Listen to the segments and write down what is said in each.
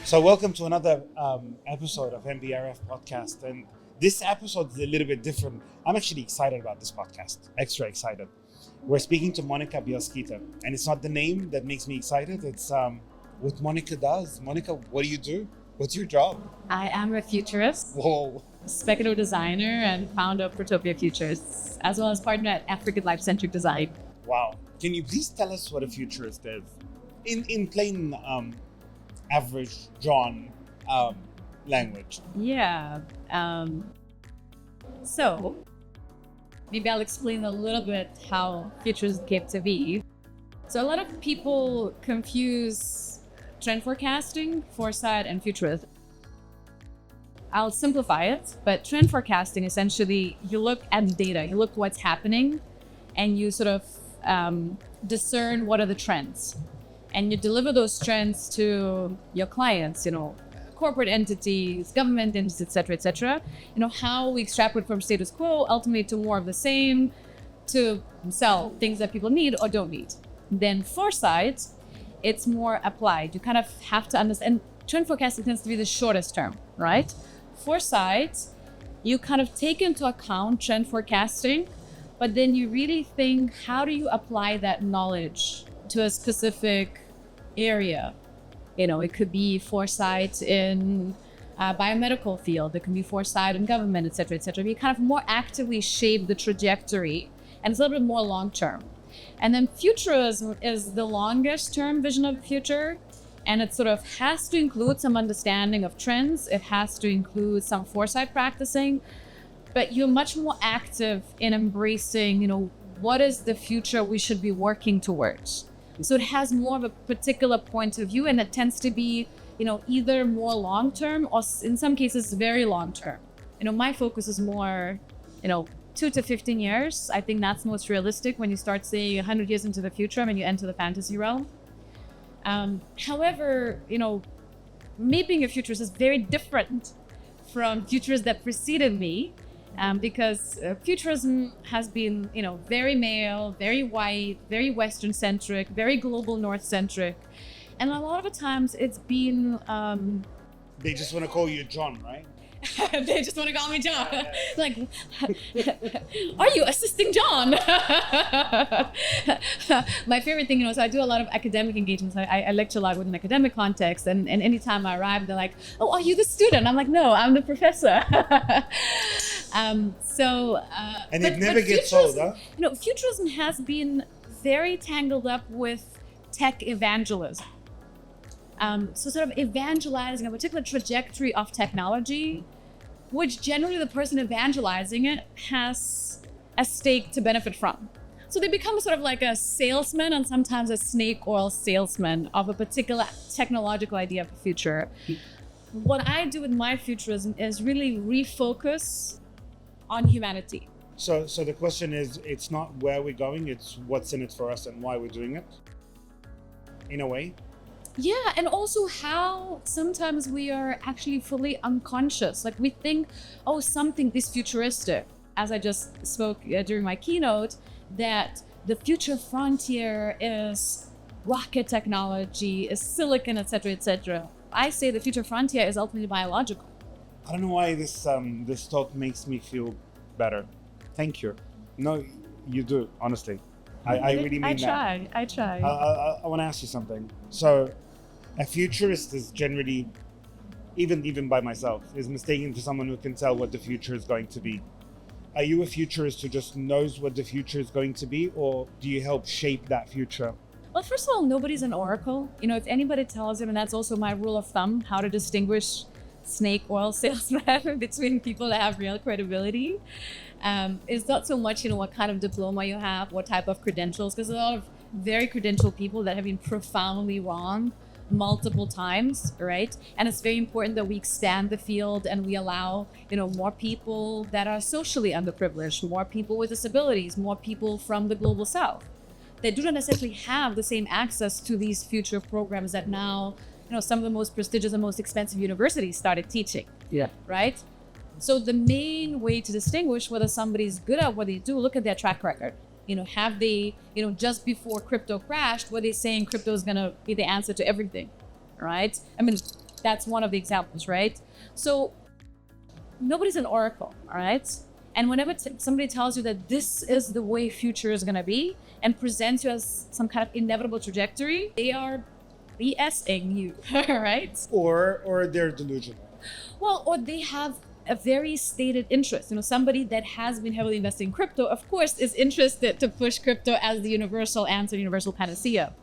So welcome to another episode of MBRF podcast. And this episode is a little bit different. I'm actually excited about this podcast, extra excited. We're speaking to Monika Bielskyte, and it's not the name that makes me excited. It's what Monika does. Monika, what do you do? What's your job? I am a futurist, Whoa. speculative designer, and founder of Protopia Futures, as well as partner at African Life-Centric Design. Wow. Can you please tell us what a futurist is? In plain average John language. Yeah. So maybe I'll explain a little bit how futurism came to be. So a lot of people confuse trend forecasting, foresight, and futurism. I'll simplify it, but trend forecasting, essentially, you look at data, you look what's happening, and you sort of discern what are the trends. And you deliver those trends to your clients, corporate entities, government entities, et cetera, how we extrapolate from status quo, ultimately to more of the same, to sell things that people need or don't need. Then foresight, it's more applied. You kind of have to understand, and trend forecasting tends to be the shortest term, right? Foresight, you kind of take into account trend forecasting, but then you really think, how do you apply that knowledge to a specific area? It could be foresight in biomedical field, it can be foresight in government, et cetera. You kind of more actively shape the trajectory, and it's a little bit more long-term. And then futurism is the longest term vision of the future, and it sort of has to include some understanding of trends, it has to include some foresight practicing, but you're much more active in embracing, what is the future we should be working towards. So it has more of a particular point of view, and it tends to be, either more long-term or in some cases very long-term. My focus is more, 2 to 15 years. I think that's most realistic when you start saying 100 years into the future and you enter the fantasy realm. However, me being a futurist is very different from futurists that preceded me. Because futurism has been, very male, very white, very Western-centric, very global North-centric. And a lot of the times it's been... They just want to call you John, right? They just want to call me John. Like, are you assisting John? My favorite thing, so I do a lot of academic engagements. I lecture a lot within academic context, and anytime I arrive, they're like, "Oh, are you the student?" I'm like, "No, I'm the professor." And it never gets old, huh? Futurism has been very tangled up with tech evangelism. So sort of evangelizing a particular trajectory of technology, which generally the person evangelizing it has a stake to benefit from. So they become sort of like a salesman and sometimes a snake oil salesman of a particular technological idea of the future. What I do with my futurism is really refocus on humanity. So the question is, it's not where we're going, it's what's in it for us and why we're doing it, in a way. Yeah, and also how sometimes we are actually fully unconscious. Like we think, something is futuristic. As I just spoke during my keynote, that the future frontier is rocket technology, is silicon, et cetera. I say the future frontier is ultimately biological. I don't know why this talk makes me feel better. Thank you. No, you do, honestly. I really mean that. I try. I want to ask you something. So, a futurist is generally, even by myself, is mistaken for someone who can tell what the future is going to be. Are you a futurist who just knows what the future is going to be, or do you help shape that future? Well, first of all, nobody's an oracle. If anybody tells you, and that's also my rule of thumb, how to distinguish snake oil salesmen between people that have real credibility. It's not so much, what kind of diploma you have, what type of credentials, because a lot of very credentialed people that have been profoundly wrong multiple times, right? And it's very important that we expand the field and we allow, more people that are socially underprivileged, more people with disabilities, more people from the global south. They do not necessarily have the same access to these future programs that now, some of the most prestigious and most expensive universities started teaching. Yeah. Right? So the main way to distinguish whether somebody's good at what they do, look at their track record. Have they, just before crypto crashed, were they saying crypto is going to be the answer to everything, right? I mean, That's one of the examples, right? So nobody's an oracle, all right? And whenever somebody tells you that this is the way future is going to be and presents you as some kind of inevitable trajectory, they are BSing you, right? Or they're delusional. Well, or they have a very stated interest. Somebody that has been heavily invested in crypto, of course, is interested to push crypto as the universal answer, universal panacea.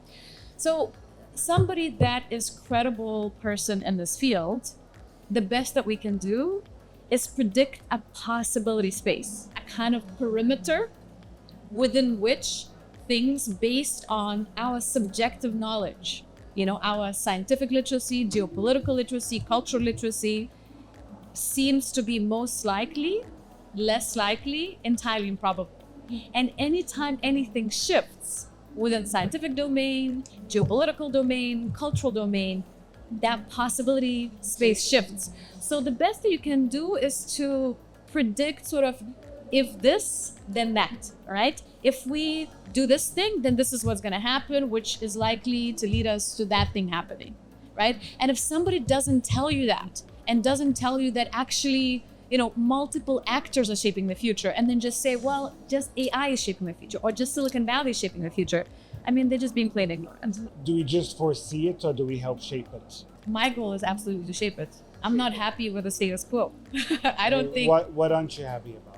So somebody that is credible person in this field, the best that we can do is predict a possibility space, a kind of perimeter within which things based on our subjective knowledge, our scientific literacy, geopolitical literacy, cultural literacy, seems to be most likely, less likely, entirely improbable. And anytime anything shifts within scientific domain, geopolitical domain, cultural domain, that possibility space shifts. So the best that you can do is to predict sort of, if this, then that, right? If we do this thing, then this is what's going to happen, which is likely to lead us to that thing happening, right? And if somebody doesn't tell you that, and doesn't tell you that actually, multiple actors are shaping the future, and then just say, well, just AI is shaping the future, or just Silicon Valley is shaping the future, they're just being plain ignorant. Do we just foresee it, or do we help shape it? My goal is absolutely to shape it. I'm not happy with the status quo. I don't think... What aren't you happy about?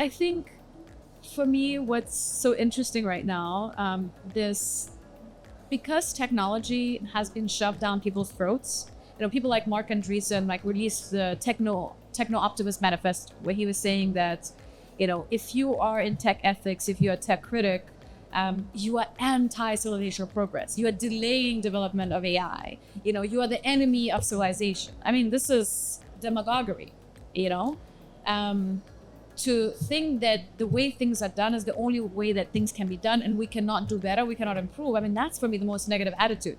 I think for me, what's so interesting right now, because technology has been shoved down people's throats, people like Mark Andreessen released the Techno Optimist Manifesto, where he was saying that, if you are in tech ethics, if you're a tech critic, you are anti-civilizational progress. You are delaying development of AI. You are the enemy of civilization. This is demagoguery, to think that the way things are done is the only way that things can be done, and we cannot do better, we cannot improve. that's for me the most negative attitude.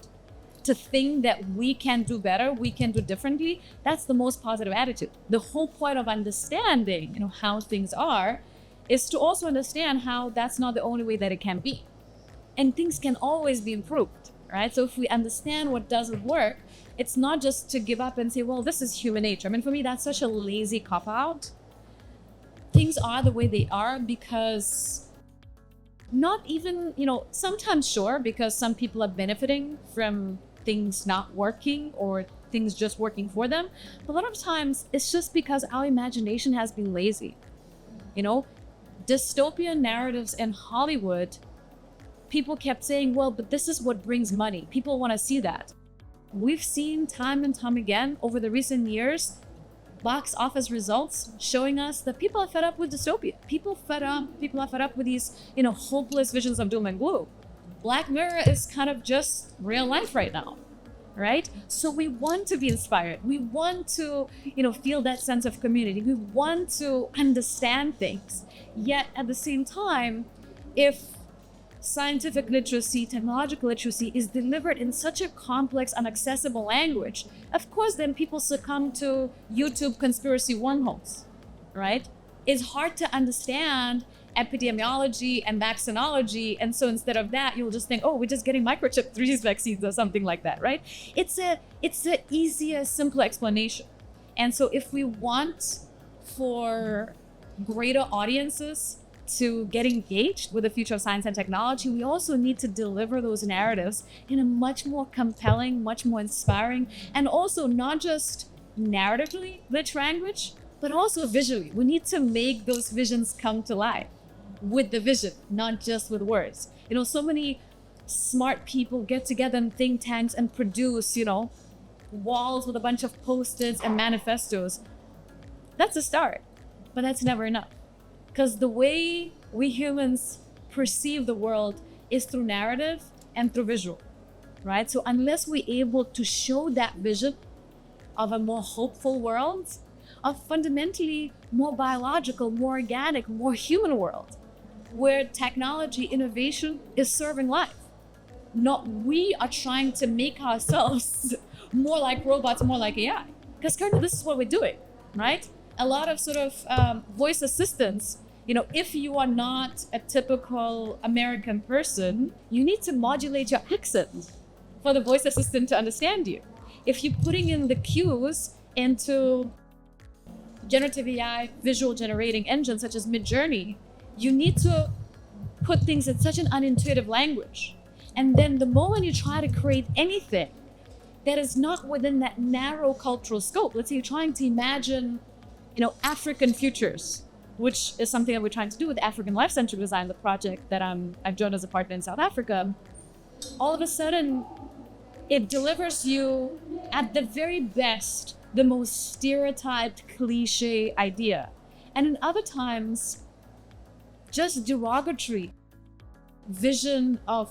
To think that we can do better, we can do differently, that's the most positive attitude. The whole point of understanding, how things are, is to also understand how that's not the only way that it can be. And things can always be improved, right? So if we understand what doesn't work, it's not just to give up and say, well, this is human nature. For me, that's such a lazy cop-out. Things are the way they are because not even, sometimes sure, because some people are benefiting from things not working or things just working for them. But a lot of times it's just because our imagination has been lazy. Dystopian narratives in Hollywood, people kept saying, well, but this is what brings money. People want to see that. We've seen time and time again over the recent years, box office results showing us that people are fed up with dystopia. People are fed up with these, hopeless visions of doom and gloom. Black Mirror is kind of just real life right now, right? So we want to be inspired. We want to, feel that sense of community. We want to understand things. Yet at the same time, if scientific literacy, technological literacy is delivered in such a complex, inaccessible language, of course, then people succumb to YouTube conspiracy wormholes, right? It's hard to understand epidemiology and vaccinology, and so instead of that, you'll just think, oh, we're just getting microchip 3 vaccines or something like that, right? It's a easier, simpler explanation. And so if we want for greater audiences to get engaged with the future of science and technology, we also need to deliver those narratives in a much more compelling, much more inspiring, and also not just narratively rich language, but also visually. We need to make those visions come to life with the vision, not just with words. So many smart people get together in think tanks and produce, walls with a bunch of post-its and manifestos. That's a start, but that's never enough. Because the way we humans perceive the world is through narrative and through visual, right? So unless we're able to show that vision of a more hopeful world, a fundamentally more biological, more organic, more human world, where technology innovation is serving life, not we are trying to make ourselves more like robots, more like AI. Because currently this is what we're doing, right? A lot of sort of voice assistants, if you are not a typical American person, you need to modulate your accent. for the voice assistant to understand you. If you're putting in the cues into generative AI visual generating engines such as Midjourney, you need to put things in such an unintuitive language. And then the moment you try to create anything that is not within that narrow cultural scope, let's say you're trying to imagine, African futures, which is something that we're trying to do with African life-centered design, the project that I've joined as a partner in South Africa, all of a sudden, it delivers you, at the very best, the most stereotyped, cliche idea. And in other times, just derogatory vision of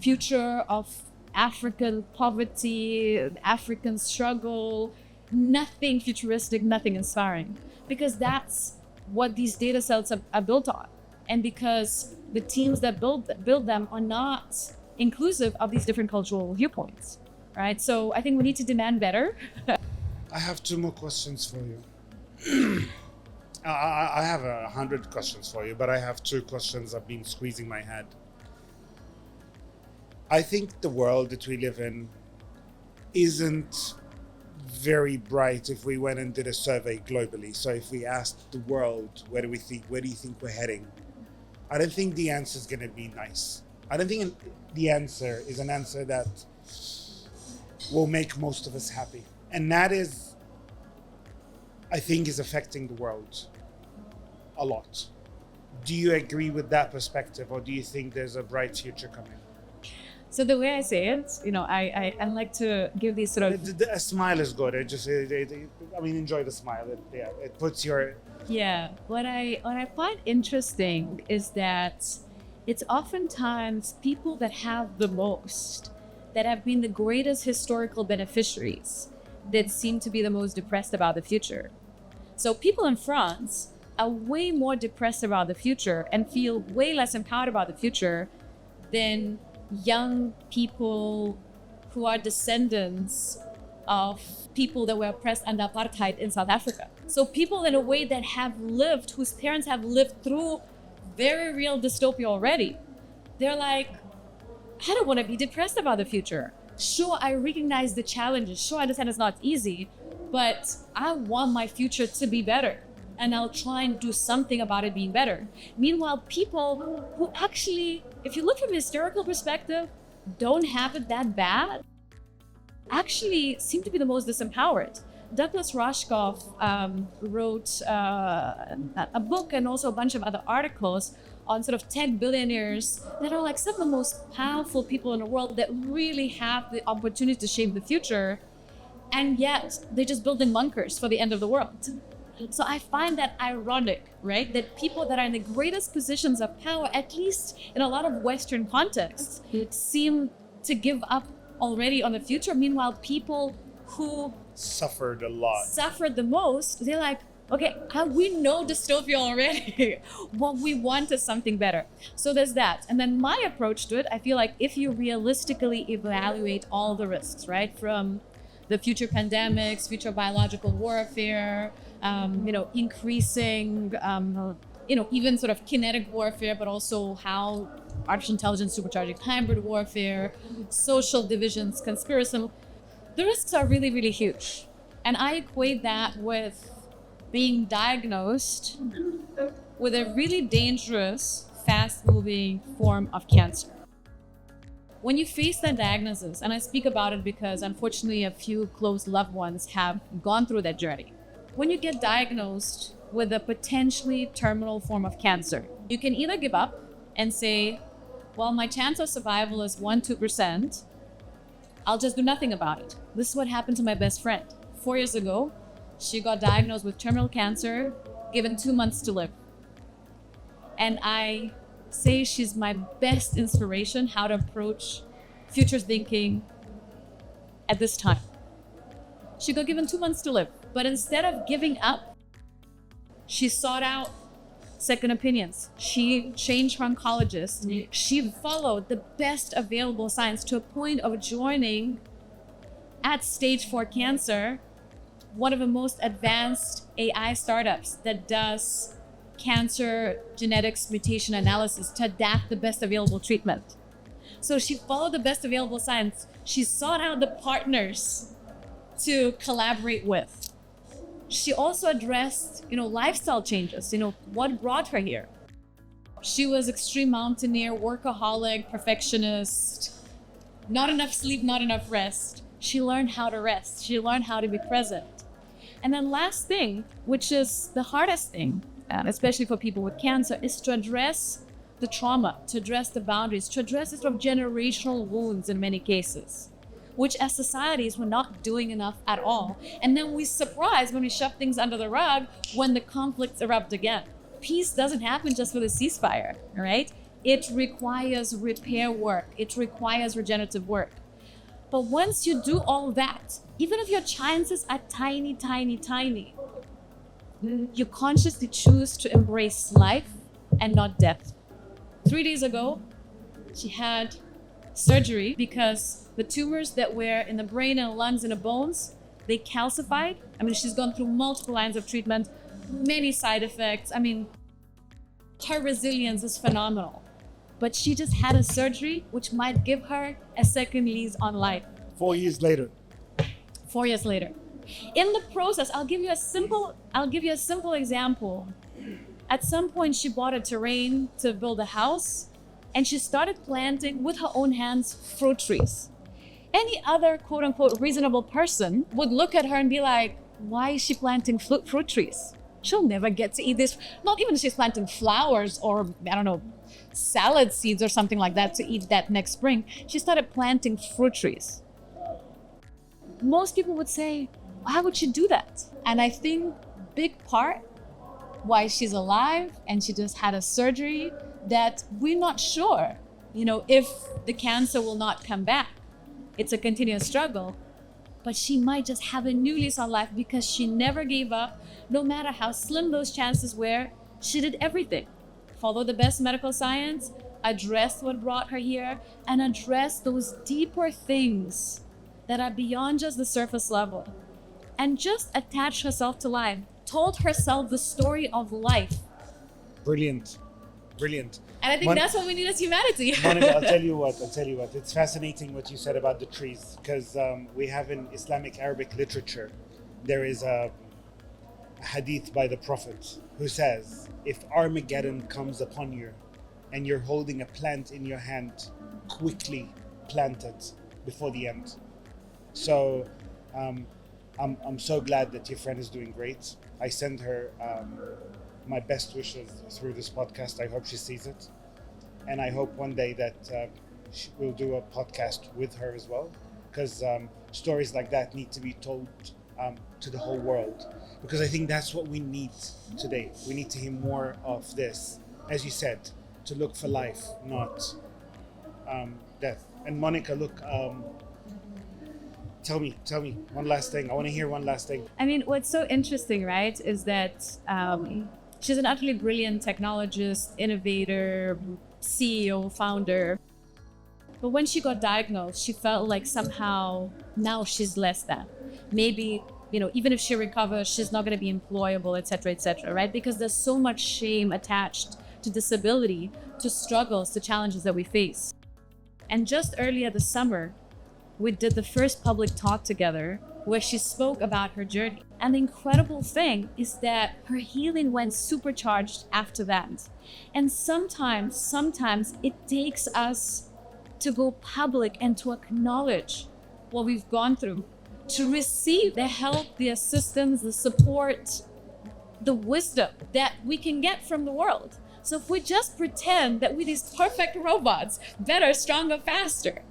future, of African poverty, African struggle, nothing futuristic, nothing inspiring. Because that's what these data sets are built on. And because the teams that build them are not inclusive of these different cultural viewpoints, right? So I think we need to demand better. I have 2 more questions for you. I have 100 questions for you, but I have 2 questions I've been squeezing my head. I think the world that we live in isn't very bright if we went and did a survey globally. So if we asked the world, where do you think we're heading? I don't think the answer is going to be nice. I don't think the answer is an answer that will make most of us happy. And that is, I think, is affecting the world a lot. Do you agree with that perspective, or do you think there's a bright future coming? So the way I say it, I like to give these sort of... A smile is good. Enjoy the smile. It puts your... Yeah. What I find interesting is that it's oftentimes people that have the most, that have been the greatest historical beneficiaries, that seem to be the most depressed about the future. So people in France are way more depressed about the future and feel way less empowered about the future than young people who are descendants of people that were oppressed under apartheid in South Africa. So people in a way that have lived, whose parents have lived through very real dystopia already. They're like, I don't want to be depressed about the future. Sure, I recognize the challenges. Sure, I understand it's not easy, but I want my future to be better. And I'll try and do something about it being better. Meanwhile, people who actually, if you look from a historical perspective, don't have it that bad, actually seem to be the most disempowered. Douglas Rushkoff wrote a book and also a bunch of other articles on sort of tech billionaires that are like some of the most powerful people in the world that really have the opportunity to shape the future. And yet they're just building bunkers for the end of the world. So I find that ironic, right? That people that are in the greatest positions of power, at least in a lot of Western contexts, seem to give up already on the future. Meanwhile, people who suffered a lot, suffered the most, they're like, okay, we know dystopia already. What we want is something better. So there's that. And then my approach to it, I feel like if you realistically evaluate all the risks, right? From the future pandemics, future biological warfare, increasing, even sort of kinetic warfare, but also how artificial intelligence supercharging hybrid warfare, social divisions, conspiracy. The risks are really, really huge. And I equate that with being diagnosed with a really dangerous, fast-moving form of cancer. When you face that diagnosis, and I speak about it because unfortunately a few close loved ones have gone through that journey. When you get diagnosed with a potentially terminal form of cancer, you can either give up and say, well, my chance of survival is 1-2%. I'll just do nothing about it. This is what happened to my best friend. 4 years ago, she got diagnosed with terminal cancer, given 2 months to live. And I say she's my best inspiration how to approach future thinking at this time. She got given 2 months to live, but instead of giving up, she sought out second opinions. She changed her oncologist. She followed the best available science to a point of joining, at stage 4 cancer, one of the most advanced AI startups that does cancer genetics mutation analysis to adapt the best available treatment. So she followed the best available science. She sought out the partners to collaborate with. She also addressed, lifestyle changes, what brought her here. She was extreme mountaineer, workaholic, perfectionist, not enough sleep, not enough rest. She learned how to rest. She learned how to be present. And then last thing, which is the hardest thing, especially for people with cancer, is to address the trauma, to address the boundaries, to address the sort of generational wounds in many cases, which as societies we're not doing enough at all. And then we're surprised when we shove things under the rug when the conflicts erupt again. Peace doesn't happen just with a ceasefire, all right? It requires repair work. It requires regenerative work. But once you do all that, even if your chances are tiny, tiny, tiny, you consciously choose to embrace life and not death. 3 days ago, she had surgery because the tumors that were in the brain and lungs and the bones, they calcified. She's gone through multiple lines of treatment, many side effects. Her resilience is phenomenal. But she just had a surgery which might give her a second lease on life. 4 years later. 4 years later. In the process, I'll give you a simple example. At some point, she bought a terrain to build a house, and she started planting with her own hands fruit trees. Any other quote unquote reasonable person would look at her and be like, why is she planting fruit trees? She'll never get to eat this. Not even if she's planting flowers or, salad seeds or something like that to eat that next spring. She started planting fruit trees. Most people would say, why would she do that? And I think big part why she's alive and she just had a surgery that we're not sure, if the cancer will not come back. It's a continuous struggle, but she might just have a new lease on life because she never gave up. No matter how slim those chances were, she did everything. Follow the best medical science, address what brought her here, and address those deeper things that are beyond just the surface level. And just attach herself to life, told herself the story of life. Brilliant. And I think that's what we need as humanity. Monika, I'll tell you what. It's fascinating what you said about the trees, because we have in Islamic Arabic literature, there is a hadith by the Prophet who says, if Armageddon comes upon you and you're holding a plant in your hand, quickly plant it before the end. So I'm so glad that your friend is doing great. I send her my best wishes through this podcast. I hope she sees it. And I hope one day that we'll do a podcast with her as well, because stories like that need to be told to the whole world, because I think that's what we need today. We need to hear more of this, as you said, to look for life, not death. And Monika, look, tell me one last thing. I want to hear one last thing. What's so interesting, right, is that she's an utterly brilliant technologist, innovator, CEO, founder. But when she got diagnosed, she felt like somehow now she's less than. Maybe, even if she recovers, she's not going to be employable, et cetera, right? Because there's so much shame attached to disability, to struggles, to challenges that we face. And just earlier this summer, we did the first public talk together where she spoke about her journey. And the incredible thing is that her healing went supercharged after that. And sometimes it takes us to go public and to acknowledge what we've gone through, to receive the help, the assistance, the support, the wisdom that we can get from the world. So if we just pretend that we're these perfect robots, better, stronger, faster,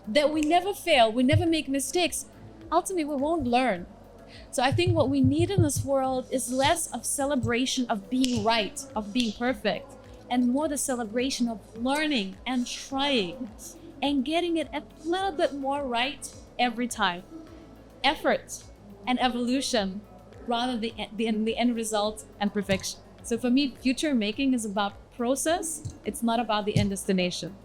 that we never fail, we never make mistakes, ultimately we won't learn. So I think what we need in this world is less of celebration of being right, of being perfect, and more the celebration of learning and trying and getting it a little bit more right every time. Effort and evolution rather than the end result and perfection. So for me, future making is about process. It's not about the end destination.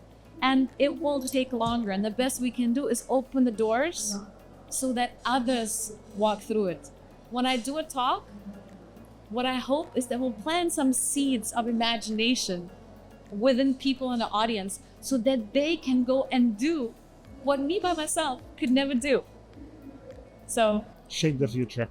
And it will take longer. And the best we can do is open the doors so that others walk through it. When I do a talk, what I hope is that we'll plant some seeds of imagination within people in the audience so that they can go and do what me by myself could never do. So Shape the future.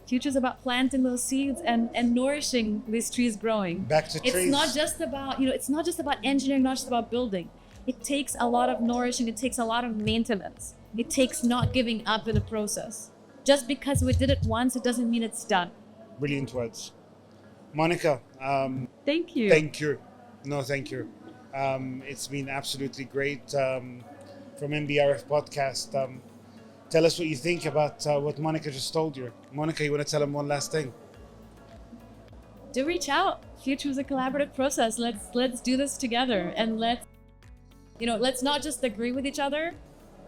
future is about planting those seeds and nourishing these trees growing. Back to trees. It's not just about, it's not just about engineering, not just about building. It takes a lot of nourishing, it takes a lot of maintenance. It takes not giving up in the process. Just because we did it once, it doesn't mean it's done. Brilliant words. Monika, Thank you. thank you. No, thank you. It's been absolutely great from MBRF Podcast. Tell us what you think about what Monika just told you. Monika, you want to tell them one last thing? Do reach out. Future is a collaborative process. Let's do this together, and let's not just agree with each other.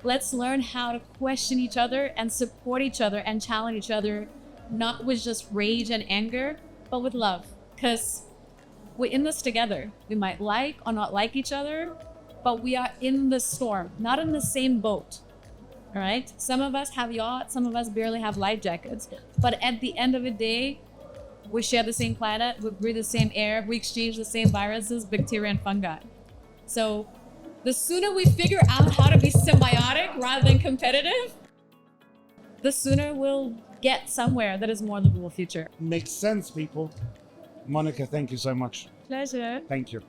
Let's learn how to question each other and support each other and challenge each other, not with just rage and anger, but with love. Because we're in this together. We might like or not like each other, but we are in the storm, not in the same boat. All right? Some of us have yachts, some of us barely have life jackets. But at the end of the day, we share the same planet, we breathe the same air, we exchange the same viruses, bacteria, and fungi. So the sooner we figure out how to be symbiotic rather than competitive, the sooner we'll get somewhere that is more livable future. Makes sense, people. Monika, thank you so much. Pleasure. Thank you.